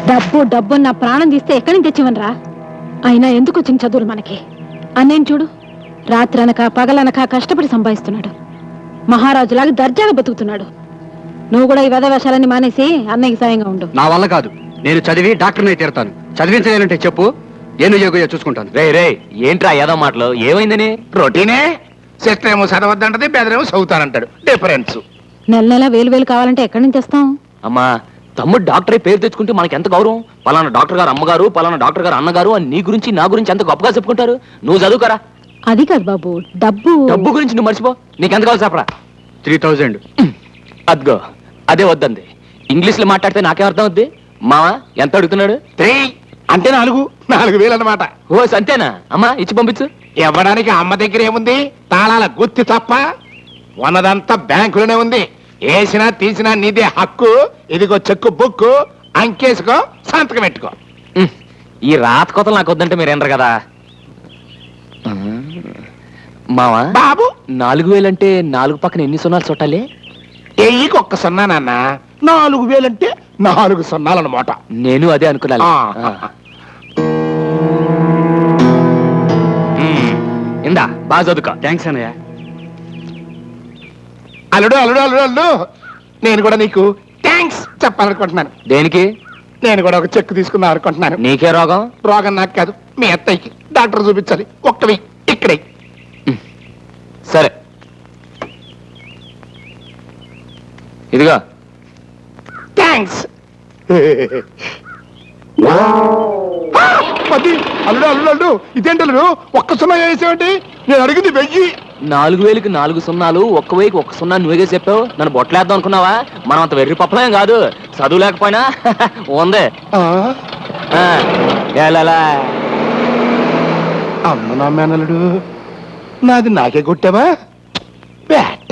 డబ్బు డబ్బు నా ప్రాణం తీస్తే ఎక్కడి నుంచి తెచ్చివనరా? అయినా ఎందుకు వచ్చిన చదువులు మనకి? అన్నేం చూడు, రాత్రనక పగలనక కష్టపడి సంపాదిస్తున్నాడు, మహారాజులాగా దర్జాగా బతుకుతున్నాడు. నువ్వు కూడా ఈ వేషాలన్నీ మానేసి అన్నయ్యకి సాయంగా ఉండు. నా వల్ల కాదు, నేను చదివి డాక్టర్ని తీరుతాను. చదివించలేనంటే చెప్పు, ఏను యోగయ్య చూసుకుంటాను. రే రే ఏంట్రా ఏదో మాటలు, ఏమైందని? రొటీనే. సిస్టర్ ఏమో చదవద్దంటది, బెదరేమో చదువుతానంటాడు. డిఫరెన్స్. నెల నెల వేలు కావాలంటే ఎక్కడి నుంచి తెస్తాం? అమ్మా, తమ్ముడు డాక్టర్ పేరు తెచ్చుకుంటే మనకి ఎంత గౌరవం. పలానా డాక్టర్ గారు అమ్మగారు, పలానా డాక్టర్ గారు అన్నగారు అని నీ గురించి నా గురించి ఎంత గొప్పగా చెప్పుకుంటారు. నువ్వు చదువుకరా. అది కాదు బాబు, డబ్బు డబ్బు గురించి నువ్వు మర్చిపో. నీకెంత కావాలి చెప్పరా? 3000. అద్గో అదే వద్దంది. ఇంగ్లీష్ లో మాట్లాడితే నాకేం అర్థం అవుద్ది? మావా ఎంత అడుగుతున్నాడు? 3 అంటే 4,000 అన్నమాట. ఓ సంతేనా? అమ్మా ఇచ్చి పంపించు. ఇవ్వడానికి అమ్మ దగ్గర ఏముంది? తాళాల గుత్తి తప్ప. ఉన్నదంతా బ్యాంకులోనే ఉంది. వేసినా తీసినా నీదే హక్కు. ఇదిగో చెక్కు బుక్కు, అంకేసుకో, సంతకం పెట్టుకో. ఈ రాత కోతలు నాకు వద్దంటే మీరు ఎనరు కదా మావా. బాబు 4000 అంటే 4 పక్కన ఎన్ని సున్నాలు చుట్టాలి? ఎయ్యికి ఒక్క సున్నా నాన్న. 4,000 అంటే 4 సున్నాలన్నమాట. నేను అదే అనుకున్నాను. ఇందా బాగా చదువుకో. థ్యాంక్స్ అన్నయ్య. అల్లుడు అల్లుడు అల్లుడు అల్లుడు, నేను కూడా నీకు థ్యాంక్స్ చెప్పాలనుకుంటున్నాను. దేనికి? నేను కూడా ఒక చెక్ తీసుకుందాం అనుకుంటున్నాను. నీకే రోగం? రోగం నాకు కాదు, మీ అత్తయ్యకి. డాక్టర్ చూపించాలి. ఒక్కవి ఇక్కడే. సరే ఇదిగో. థ్యాంక్స్. అల్లుడు అల్లుడు అల్లుడు, ఇదేంటి అల్లుడు ఒక్క సున్నా వేసేవంటి? నేను అడిగింది 1000. 4000కి 4 సున్నాలు, ఒక్క వెయ్యికి 1 సున్నా నువ్వేగా చెప్పావు. నన్ను బొట్టలేద్దాం అనుకున్నావా? మనం అంత వెర్రి పప్పలేం కాదు. చదువు లేకపోయినా ఉంది. ఎలా అమ్మ నా మేనల్లుడు, నాది నాకే కొట్టావా? బ్యాట్.